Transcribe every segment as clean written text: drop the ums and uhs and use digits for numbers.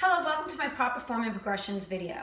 Hello, welcome to my proper form and progressions video.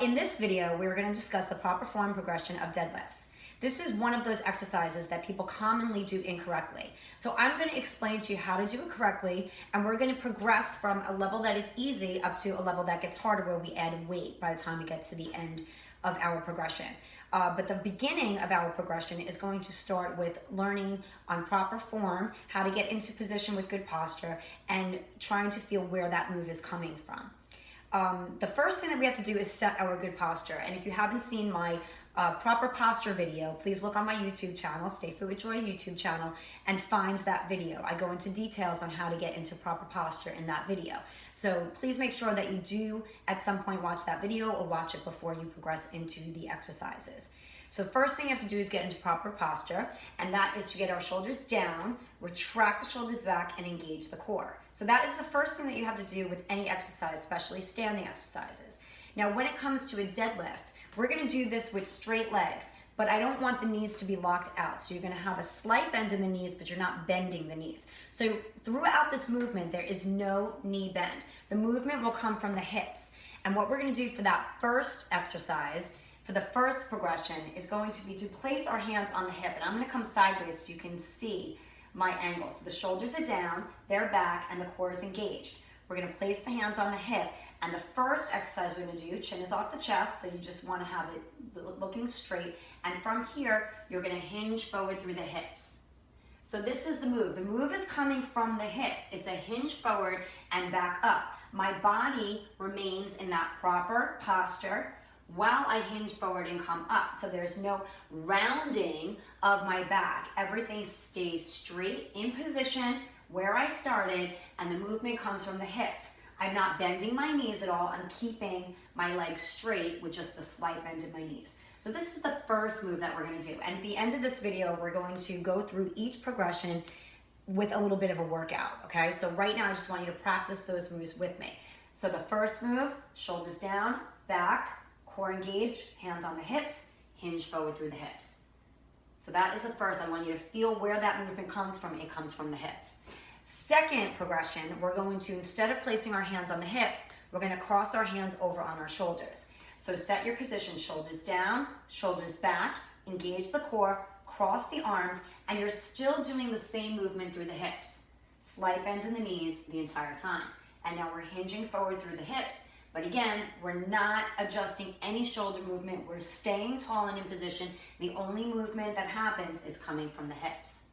In this video, we're going to discuss the proper form and progression of deadlifts. This is one of those exercises that people commonly do incorrectly. So I'm going to explain to you how to do it correctly, and we're going to progress from a level that is easy up to a level that gets harder where we add weight by the time we get to the end of our progression. But the beginning of our progression is going to start with learning on proper form, how to get into position with good posture, and trying to feel where that move is coming from. The first thing that we have to do is set our good posture. And if you haven't seen my proper posture video, please look on my YouTube channel, Stay Fit with Joy YouTube channel, and find that video. I go into details on how to get into proper posture in that video. So please make sure that you do at some point watch that video or watch it before you progress into the exercises. So first thing you have to do is get into proper posture, and that is to get our shoulders down, retract the shoulders back, and engage the core. So that is the first thing that you have to do with any exercise, especially standing exercises. Now when it comes to a deadlift, we're gonna do this with straight legs, but I don't want the knees to be locked out. So you're gonna have a slight bend in the knees, but you're not bending the knees. So throughout this movement, there is no knee bend. The movement will come from the hips. And what we're gonna do for that first exercise, for the first progression, is going to be to place our hands on the hip. And I'm gonna come sideways so you can see my angle. So the shoulders are down, they're back, and the core is engaged. We're gonna place the hands on the hip. And the first exercise we're gonna do, chin is off the chest, so you just wanna have it looking straight. And from here, you're gonna hinge forward through the hips. So this is the move. The move is coming from the hips. It's a hinge forward and back up. My body remains in that proper posture while I hinge forward and come up. So there's no rounding of my back. Everything stays straight in position where I started, and the movement comes from the hips. I'm not bending my knees at all. I'm keeping my legs straight with just a slight bend in my knees. So this is the first move that we're gonna do. And at the end of this video, we're going to go through each progression with a little bit of a workout, okay? So right now, I just want you to practice those moves with me. So the first move, shoulders down, back, core engaged, hands on the hips, hinge forward through the hips. So that is the first. I want you to feel where that movement comes from. It comes from the hips. Second progression, we're going to, instead of placing our hands on the hips, we're gonna cross our hands over on our shoulders. So set your position, shoulders down, shoulders back, engage the core, cross the arms, and you're still doing the same movement through the hips. Slight bends in the knees the entire time. And now we're hinging forward through the hips, but again, we're not adjusting any shoulder movement. We're staying tall and in position. The only movement that happens is coming from the hips.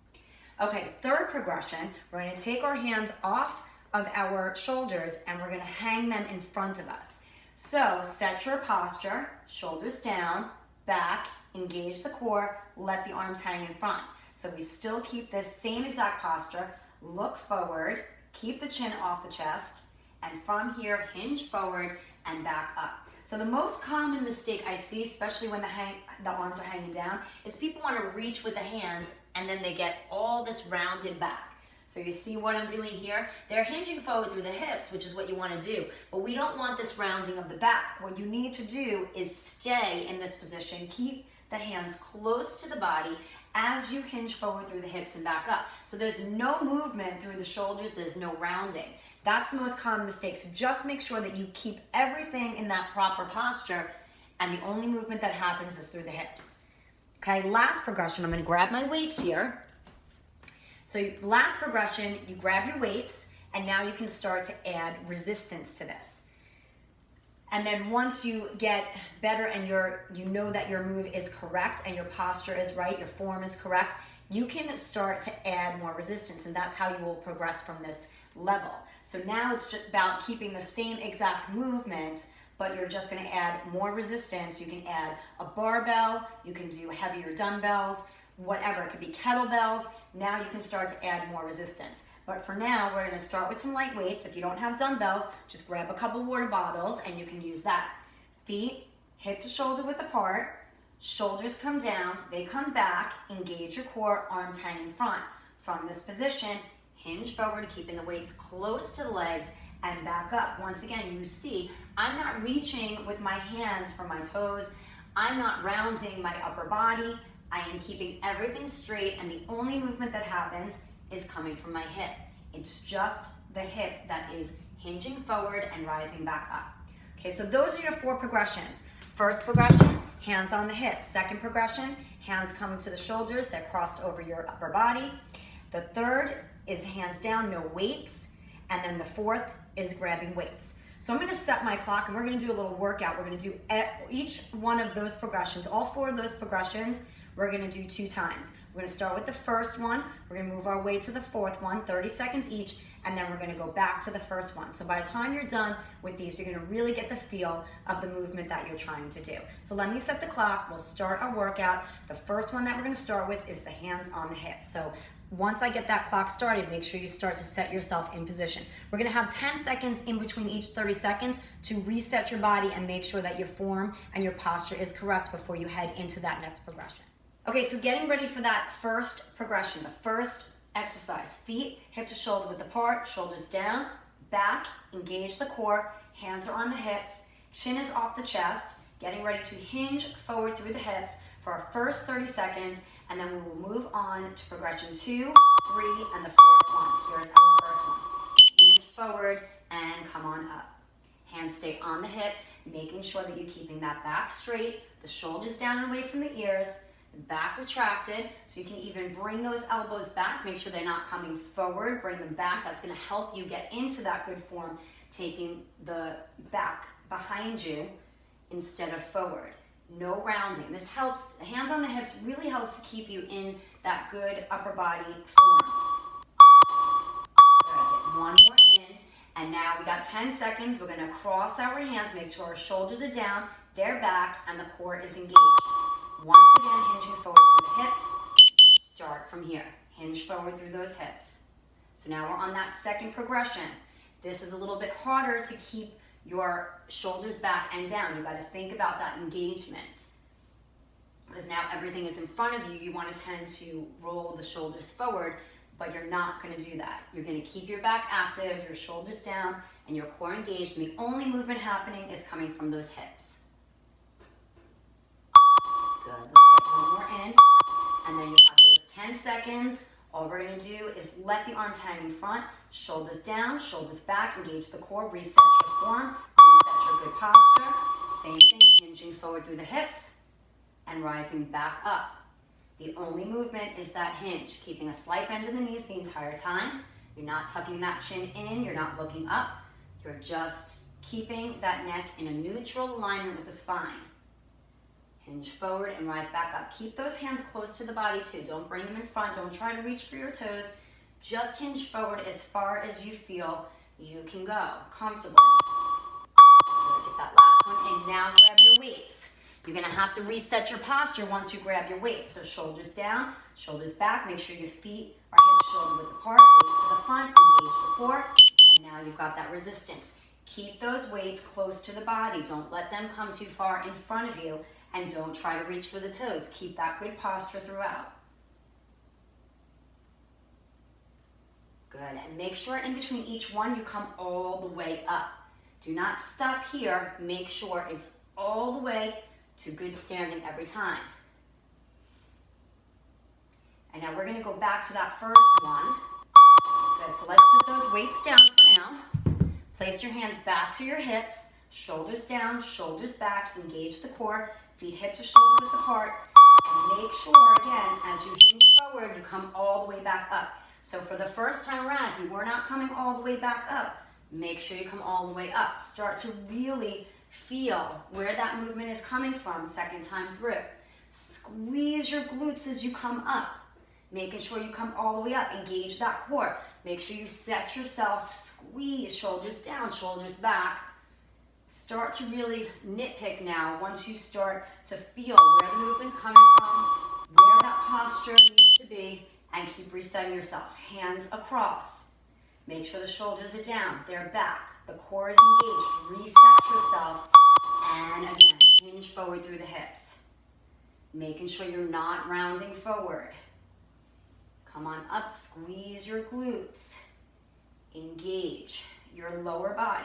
Okay, third progression, we're gonna take our hands off of our shoulders and we're gonna hang them in front of us. So set your posture, shoulders down, back, engage the core, let the arms hang in front. So we still keep this same exact posture, look forward, keep the chin off the chest, and from here, hinge forward and back up. So the most common mistake I see, especially when the arms are hanging down, is people want to reach with the hands and then they get all this rounded back. So you see what I'm doing here? They're hinging forward through the hips, which is what you want to do, but we don't want this rounding of the back. What you need to do is stay in this position, keep the hands close to the body as you hinge forward through the hips and back up. So there's no movement through the shoulders, there's no rounding. That's the most common mistake. So just make sure that you keep everything in that proper posture, and the only movement that happens is through the hips. Okay, last progression, I'm gonna grab my weights here. So last progression, you grab your weights, and now you can start to add resistance to this. And then once you get better and you know that your move is correct and your posture is right, your form is correct, you can start to add more resistance, and that's how you will progress from this level. So now it's just about keeping the same exact movement, but you're just gonna add more resistance. You can add a barbell, you can do heavier dumbbells, whatever, it could be kettlebells. Now you can start to add more resistance. But for now, we're gonna start with some light weights. If you don't have dumbbells, just grab a couple water bottles and you can use that. Feet hip to shoulder width apart, shoulders come down, they come back, engage your core, arms hang in front. From this position, hinge forward, keeping the weights close to the legs, and back up. Once again, you see, I'm not reaching with my hands for my toes. I'm not rounding my upper body. I am keeping everything straight, and the only movement that happens is coming from my hip. It's just the hip that is hinging forward and rising back up. Okay, so those are your 4 progressions. First progression, hands on the hips. Second progression, hands come to the shoulders, they're crossed over your upper body. The third is hands down, no weights. And then the fourth is grabbing weights. So I'm gonna set my clock and we're gonna do a little workout. We're gonna do each one of those progressions, all 4 of those progressions, we're gonna do 2 times. We're gonna start with the first one, we're gonna move our way to the fourth one, 30 seconds each, and then we're gonna go back to the first one. So by the time you're done with these, you're gonna really get the feel of the movement that you're trying to do. So let me set the clock, we'll start our workout. The first one that we're gonna start with is the hands on the hips. So once I get that clock started, make sure you start to set yourself in position. We're gonna have 10 seconds in between each 30 seconds to reset your body and make sure that your form and your posture is correct before you head into that next progression. Okay, so getting ready for that first progression, the first exercise. Feet hip to shoulder width apart, shoulders down, back, engage the core, hands are on the hips, chin is off the chest, getting ready to hinge forward through the hips for our first 30 seconds, and then we will move on to progression 2, 3, and the fourth one. Here's our first one. Hinge forward and come on up. Hands stay on the hip, making sure that you're keeping that back straight, the shoulders down and away from the ears, the back retracted, so you can even bring those elbows back, make sure they're not coming forward, bring them back. That's gonna help you get into that good form, taking the back behind you instead of forward. No rounding. This helps, hands on the hips really helps to keep you in that good upper body form. Good. One more in, and now we got 10 seconds. We're gonna cross our hands, make sure our shoulders are down, they're back, and the core is engaged. Once again, hinging forward through the hips. Start from here. Hinge forward through those hips. So now we're on that second progression. This is a little bit harder to keep your shoulders back and down. You got to think about that engagement. Because now everything is in front of you, you want to tend to roll the shoulders forward, but you're not going to do that. You're going to keep your back active, your shoulders down, and your core engaged, and the only movement happening is coming from those hips. Good. Let's get one more in, and then you have those 10 seconds. All we're going to do is let the arms hang in front, shoulders down, shoulders back, engage the core, reset your form, reset your good posture. Same thing, hinging forward through the hips and rising back up. The only movement is that hinge, keeping a slight bend in the knees the entire time. You're not tucking that chin in, you're not looking up. You're just keeping that neck in a neutral alignment with the spine. Hinge forward and rise back up. Keep those hands close to the body too. Don't bring them in front. Don't try to reach for your toes. Just hinge forward as far as you feel you can go comfortably. Get that last one in. Now grab your weights. You're going to have to reset your posture once you grab your weights. So shoulders down, shoulders back. Make sure your feet are hip shoulder width apart. Weights to the front. Engage the core. And now you've got that resistance. Keep those weights close to the body. Don't let them come too far in front of you. And don't try to reach for the toes. Keep that good posture throughout. Good, and make sure in between each one you come all the way up. Do not stop here. Make sure it's all the way to good standing every time. And now we're gonna go back to that first one. Good, so let's put those weights down for now. Place your hands back to your hips, shoulders down, shoulders back, engage the core. Feet hip to shoulder width apart, and make sure, again, as you hinge forward, you come all the way back up. So for the first time around, if you were not coming all the way back up, make sure you come all the way up. Start to really feel where that movement is coming from second time through. Squeeze your glutes as you come up, making sure you come all the way up. Engage that core. Make sure you set yourself, squeeze, shoulders down, shoulders back. Start to really nitpick now once you start to feel where the movement's coming from, where that posture needs to be, and keep resetting yourself. Hands across. Make sure the shoulders are down, they're back, the core is engaged. Reset yourself, and again, hinge forward through the hips. Making sure you're not rounding forward. Come on up, squeeze your glutes. Engage your lower body.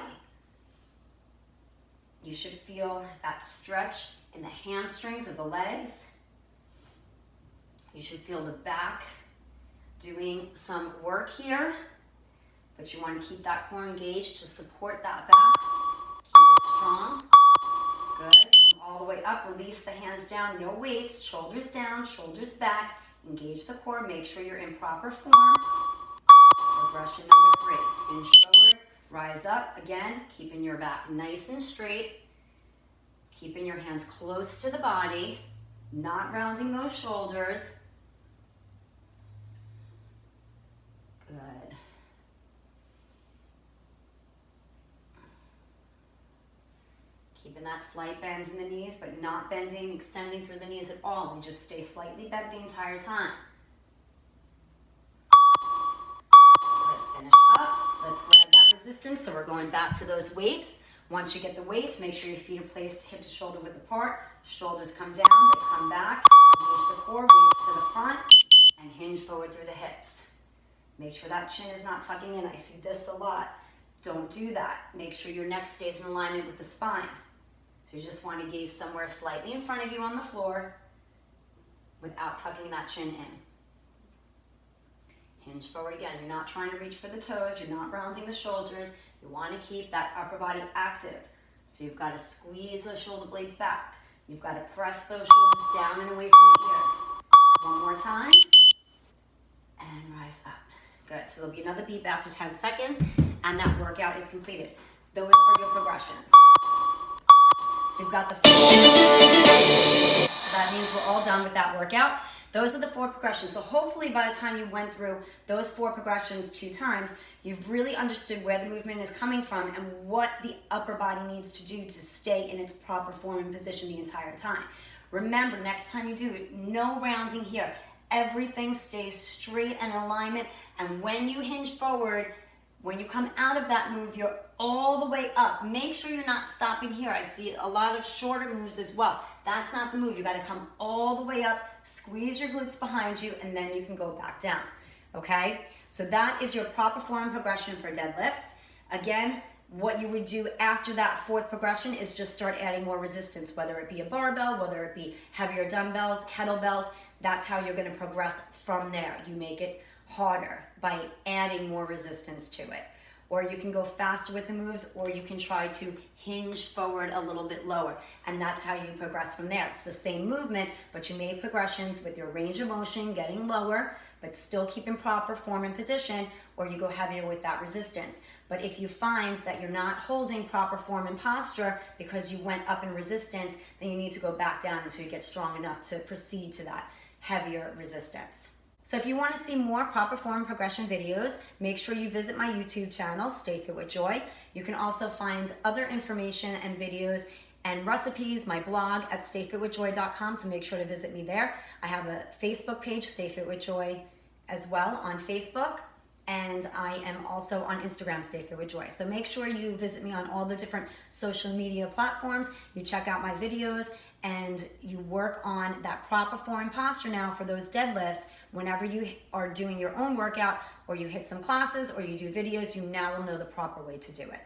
You should feel that stretch in the hamstrings of the legs. You should feel the back doing some work here. but you want to keep that core engaged to support that back. Keep it strong. Good. Come all the way up. Release the hands down. No weights. Shoulders down, shoulders back. Engage the core. Make sure you're in proper form. Progression number 3. Hinge forward. Rise up. Again, keeping your back nice and straight. Keeping your hands close to the body. Not rounding those shoulders. Good. Keeping that slight bend in the knees, but not bending, extending through the knees at all. And just stay slightly bent the entire time. Good. Finish up. Let's grab that resistance. So we're going back to those weights. Once you get the weights, make sure your feet are placed hip to shoulder width apart. Shoulders come down, they come back. Engage the core, weights to the front, and hinge forward through the hips. Make sure that chin is not tucking in. I see this a lot. Don't do that. Make sure your neck stays in alignment with the spine. So you just want to gaze somewhere slightly in front of you on the floor without tucking that chin in. Hinge forward again. You're not trying to reach for the toes. You're not rounding the shoulders. You want to keep that upper body active. So you've got to squeeze those shoulder blades back. You've got to press those shoulders down and away from the ears. One more time. And rise up. Good. So there'll be another beep after 10 seconds, and that workout is completed. Those are your progressions. So you've got the 4. So that means we're all done with that workout. Those are the 4 progressions. So hopefully by the time you went through those 4 progressions 2 times, you've really understood where the movement is coming from and what the upper body needs to do to stay in its proper form and position the entire time. Remember, next time you do it, no rounding here. Everything stays straight and in alignment. And when you hinge forward, when you come out of that move, you're all the way up. Make sure you're not stopping here. I see a lot of shorter moves as well. That's not the move. You got to come all the way up, squeeze your glutes behind you, and then you can go back down. Okay? So that is your proper form progression for deadlifts. Again, what you would do after that 4th progression is just start adding more resistance, whether it be a barbell, whether it be heavier dumbbells, kettlebells. That's how you're going to progress from there. You make it harder by adding more resistance to it. Or you can go faster with the moves, or you can try to hinge forward a little bit lower. And that's how you progress from there. It's the same movement, but you made progressions with your range of motion getting lower, but still keeping proper form and position, or you go heavier with that resistance. But if you find that you're not holding proper form and posture because you went up in resistance, then you need to go back down until you get strong enough to proceed to that heavier resistance. So if you want to see more proper form progression videos, make sure you visit my YouTube channel, Stay Fit with Joy. You can also find other information and videos and recipes, my blog at stayfitwithjoy.com, so make sure to visit me there. I have a Facebook page, Stay Fit with Joy, as well on Facebook, and I am also on Instagram, Stay Fit with Joy. So make sure you visit me on all the different social media platforms, you check out my videos, and you work on that proper form and posture now for those deadlifts. Whenever you are doing your own workout, or you hit some classes, or you do videos, you now will know the proper way to do it.